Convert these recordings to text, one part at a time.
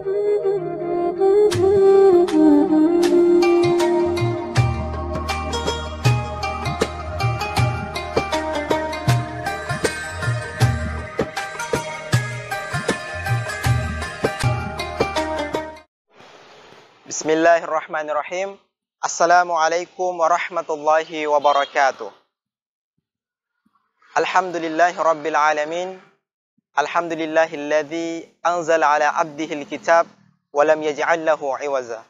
Bismillahirrahmanirrahim. Assalamualaikum warahmatullahi wabarakatuh. Alhamdulillahi rabbil alamin. Alhamdulillahilladzi anzala ala abdihil kitab wa lam yaj'al lahu 'iwaza.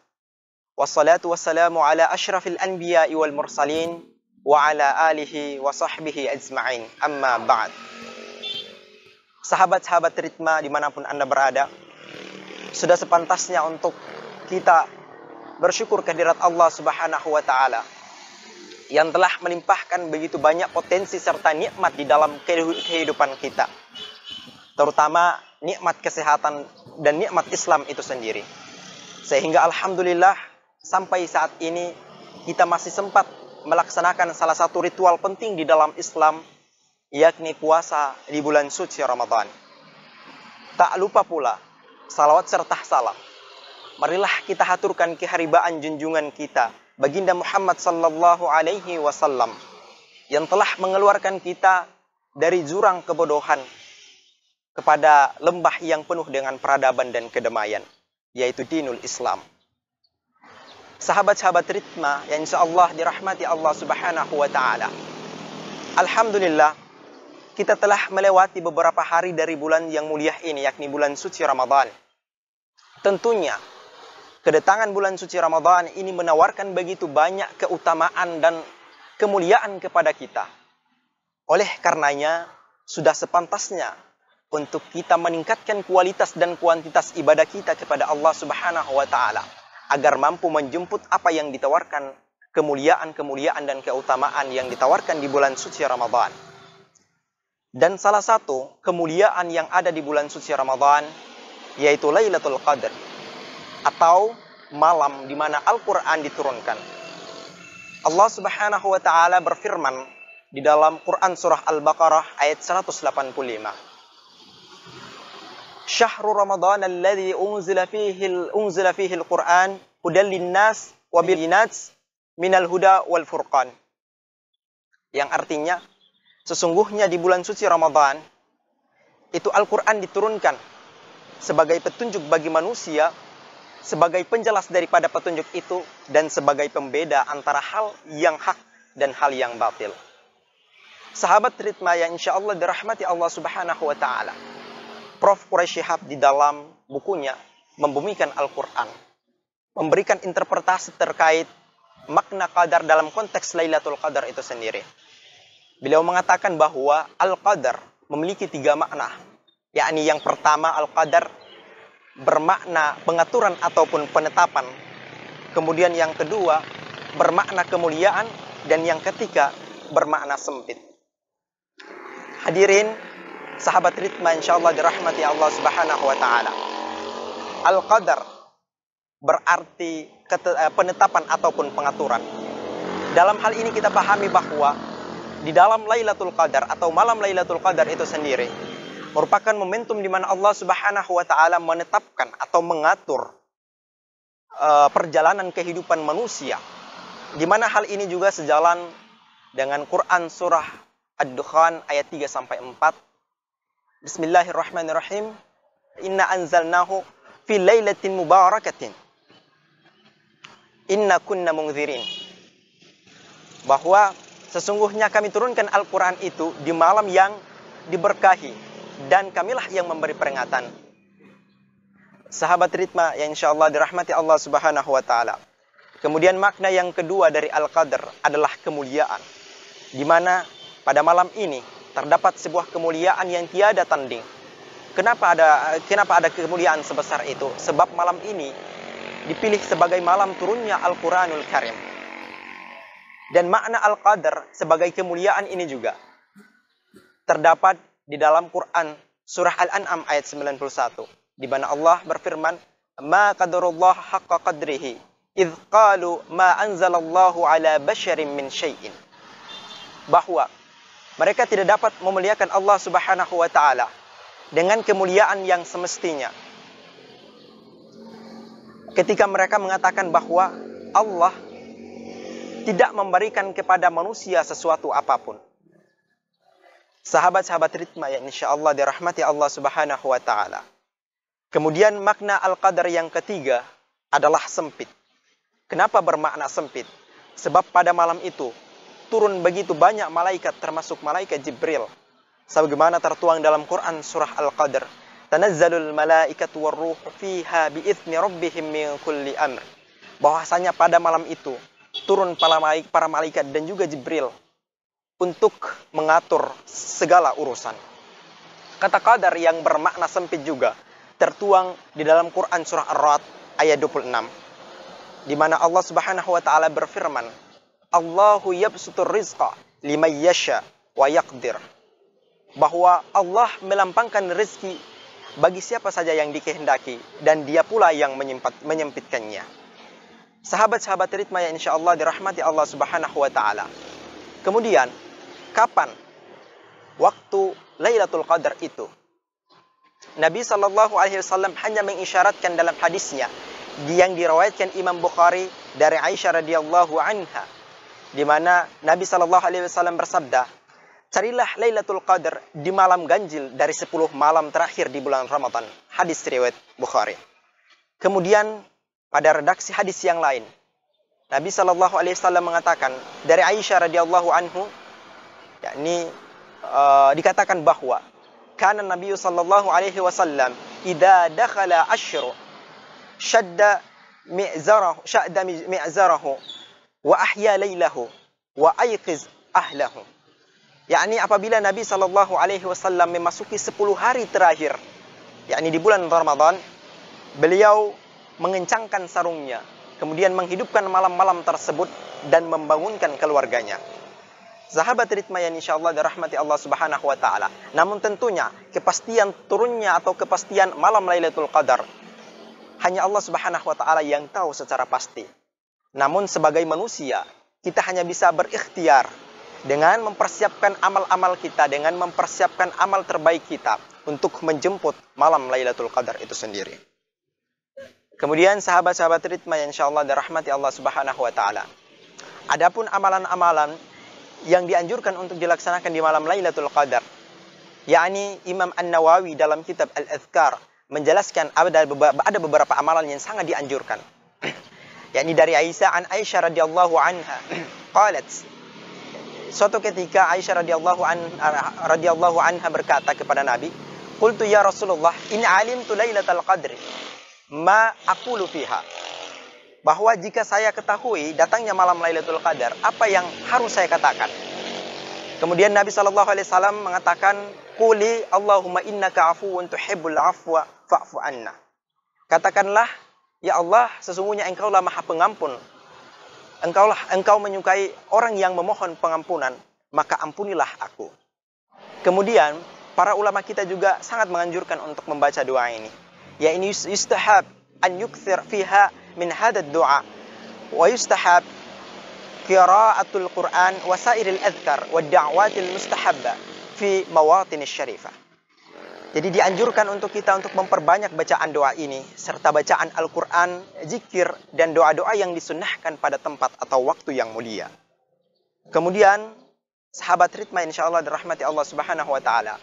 Wassalatu wassalamu ala asyrafil anbiya'i wal mursalin wa ala alihi wa sahbihi ajma'in. Amma ba'd. Sahabat-sahabat Ritma dimanapun Anda berada, sudah sepantasnya untuk kita bersyukur kehadirat Allah Subhanahu wa Ta'ala yang telah melimpahkan begitu banyak potensi serta nikmat di dalam kehidupan kita, terutama nikmat kesehatan dan nikmat Islam itu sendiri. Sehingga alhamdulillah sampai saat ini kita masih sempat melaksanakan salah satu ritual penting di dalam Islam, yakni puasa di bulan suci Ramadan. Tak lupa pula salawat serta salam, marilah kita haturkan keharibaan junjungan kita, baginda Muhammad sallallahu alaihi wasallam, yang telah mengeluarkan kita dari jurang kebodohan kepada lembah yang penuh dengan peradaban dan kedamaian, yaitu dinul Islam. Sahabat-sahabat Ritma yang insyaallah dirahmati Allah Subhanahu wa Ta'ala, alhamdulillah kita telah melewati beberapa hari dari bulan yang mulia ini, yakni bulan suci Ramadan. Tentunya kedatangan bulan suci Ramadan ini menawarkan begitu banyak keutamaan dan kemuliaan kepada kita. Oleh karenanya, sudah sepantasnya untuk kita meningkatkan kualitas dan kuantitas ibadah kita kepada Allah Subhanahu wa Ta'ala, agar mampu menjemput apa yang ditawarkan, kemuliaan-kemuliaan dan keutamaan yang ditawarkan di bulan suci Ramadan. Dan salah satu kemuliaan yang ada di bulan suci Ramadan yaitu Lailatul Qadar, atau malam di mana Al-Quran diturunkan. Allah Subhanahu wa Ta'ala berfirman di dalam Quran surah Al-Baqarah ayat 185. Syahrul Ramadan alladzi unzila fihi al-Quran hudan lin-nas wa bayyinats minal huda wal furqan. Yang artinya, sesungguhnya di bulan suci Ramadan itu Al-Quran diturunkan sebagai petunjuk bagi manusia, sebagai penjelas daripada petunjuk itu, dan sebagai pembeda antara hal yang hak dan hal yang batil. Sahabat Ritma yang insyaallah dirahmati Allah Subhanahu wa Ta'ala, Prof. Quraisy Shihab di dalam bukunya Membumikan Al-Quran memberikan interpretasi terkait makna qadar dalam konteks Lailatul Qadar itu sendiri. Beliau mengatakan bahwa Al-Qadar memiliki 3 makna, yakni yang pertama Al-Qadar bermakna pengaturan ataupun penetapan, kemudian yang kedua bermakna kemuliaan, dan yang ketiga bermakna sempit. Hadirin sahabat Ritma insyaallah dirahmati Allah Subhanahu wa Ta'ala, Al-Qadar berarti penetapan ataupun pengaturan. Dalam hal ini kita pahami bahwa di dalam Lailatul Qadar atau malam Lailatul Qadar itu sendiri merupakan momentum di mana Allah Subhanahu wa Ta'ala menetapkan atau mengatur perjalanan kehidupan manusia, di mana hal ini juga sejalan dengan Quran surah Ad-Dukhan ayat 3-4. Bismillahirrahmanirrahim. Inna anzalnahu fi lailatin mubarakatin inna kunna munzirin. Bahwa sesungguhnya kami turunkan Al-Quran itu di malam yang diberkahi, dan kamilah yang memberi peringatan. Sahabat Ritma yang insyaallah dirahmati Allah Subhanahu wa Ta'ala, kemudian makna yang kedua dari Al-Qadar adalah kemuliaan, di mana pada malam ini terdapat sebuah kemuliaan yang tiada tanding. Kenapa ada kemuliaan sebesar itu? Sebab malam ini dipilih sebagai malam turunnya Al-Quranul Karim. Dan makna Al-Qadar sebagai kemuliaan ini juga terdapat di dalam Quran surah Al-An'am ayat 91, di mana Allah berfirman, "Ma qadarullah haqqa qadrihi, idz qalu ma anzalallahu ala basyarin min syai'in." Bahwa mereka tidak dapat memuliakan Allah Subhanahu wa Ta'ala dengan kemuliaan yang semestinya, ketika mereka mengatakan bahwa Allah tidak memberikan kepada manusia sesuatu apapun. Sahabat-sahabat ritma yang insyaallah dirahmati Allah Subhanahu wa taala. Kemudian makna al-qadar yang ketiga adalah sempit. Kenapa bermakna sempit? Sebab pada malam itu turun begitu banyak malaikat, termasuk malaikat Jibril. Sebagaimana tertuang dalam Quran surah Al-Qadr, tanazzalul malaikatu warruhu fiha biizni rabbihim min kulli amr. Bahwasanya pada malam itu turun para malaikat dan juga Jibril untuk mengatur segala urusan. Kata qadar yang bermakna sempit juga tertuang di dalam Quran surah Ar-Ra'd ayat 26, di mana Allah Subhanahu wa taala berfirman, Allahu yabsutur rizqa liman yasha wa yaqdir. Bahwa Allah melampangkan rezeki bagi siapa saja yang dikehendaki dan Dia pula yang menyempitkannya. Sahabat-sahabat ritma yang insyaallah dirahmati Allah Subhanahu wa taala. Kemudian, kapan waktu Lailatul Qadar itu? Nabi sallallahu alaihi wasallam hanya mengisyaratkan dalam hadisnya yang diriwayatkan Imam Bukhari dari Aisyah radhiyallahu anha, di mana Nabi sallallahu alaihi wasallam bersabda, carilah Lailatul Qadar di malam ganjil dari 10 malam terakhir di bulan Ramadan. Hadis riwayat Bukhari. Kemudian pada redaksi hadis yang lain, Nabi sallallahu alaihi wasallam mengatakan dari Aisyah radhiyallahu anhu, yakni dikatakan bahwa kana Nabi sallallahu alaihi wasallam idza dakhala asyru shadda mi'zarahu wa ahya lailahu wa ayqiz ahlahu. Yakni apabila Nabi sallallahu alaihi wasallam memasuki 10 hari terakhir, yakni di bulan Ramadan, beliau mengencangkan sarungnya, kemudian menghidupkan malam-malam tersebut dan membangunkan keluarganya. Sahabat ritma yang insyaallah dirahmati Allah Subhanahu wa taala. Namun tentunya kepastian turunnya atau kepastian malam Lailatul Qadar hanya Allah Subhanahu wa taala yang tahu secara pasti. Namun sebagai manusia, kita hanya bisa berikhtiar dengan mempersiapkan amal-amal kita, dengan mempersiapkan amal terbaik kita untuk menjemput malam Lailatul Qadar itu sendiri. Kemudian sahabat-sahabat ritma yang insyaallah dirahmati Allah Subhanahu wa taala. Adapun amalan-amalan yang dianjurkan untuk dilaksanakan di malam Lailatul Qadar, yakni Imam An-Nawawi dalam kitab Al-Adhkar menjelaskan ada beberapa amalan yang sangat dianjurkan. Yakni dari Aisyah radhiyallahu anha qalat, suatu ketika Aisyah radhiyallahu anha berkata kepada Nabi, qultu ya Rasulullah, in alimtu Lailatul Qadri ma aqulu fiha. Bahwa jika saya ketahui datangnya malam Lailatul Qadar, apa yang harus saya katakan? Kemudian Nabi sallallahu alaihi wasallam mengatakan, quli Allahumma innaka afuwun tuhibbul afwa fa'fu anna. Katakanlah, ya Allah, sesungguhnya Engkaulah Maha Pengampun. Engkau menyukai orang yang memohon pengampunan, maka ampunilah aku. Kemudian para ulama kita juga sangat menganjurkan untuk membaca doa ini. Ya, ini yustahab an yukthir fiha min hadad doa, wa yustahab qiraatul Quran wa sairil adhkar wa da'watil mustahabba fi mawatin syarifah. Jadi dianjurkan untuk kita untuk memperbanyak bacaan doa ini serta bacaan Al-Quran, zikir dan doa-doa yang disunnahkan pada tempat atau waktu yang mulia. Kemudian sahabat ritma insyaallah dirahmati Allah Subhanahu wa taala.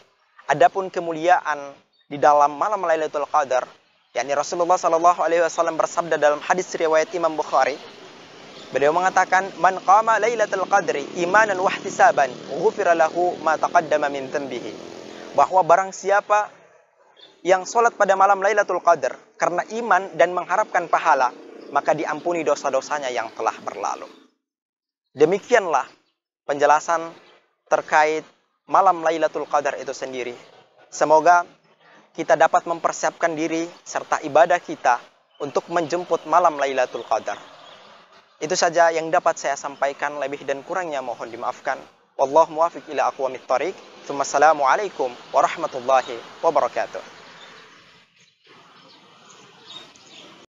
Adapun kemuliaan di dalam malam Lailatul Qadar, yakni Rasulullah sallallahu alaihi wasallam bersabda dalam hadis riwayat Imam Bukhari, beliau mengatakan, man qama Lailatul Qadri imanan wa ihtisaban ghufira lahu ma taqaddama min dhanbihi. Bahwa barang siapa yang sholat pada malam Lailatul Qadar karena iman dan mengharapkan pahala, maka diampuni dosa-dosanya yang telah berlalu. Demikianlah penjelasan terkait malam Lailatul Qadar itu sendiri. Semoga kita dapat mempersiapkan diri serta ibadah kita untuk menjemput malam Lailatul Qadar. Itu saja yang dapat saya sampaikan, lebih dan kurangnya mohon dimaafkan. Wallahu muwaffiq ila aqwamit thoriq. Assalamualaikum warahmatullahi wabarakatuh.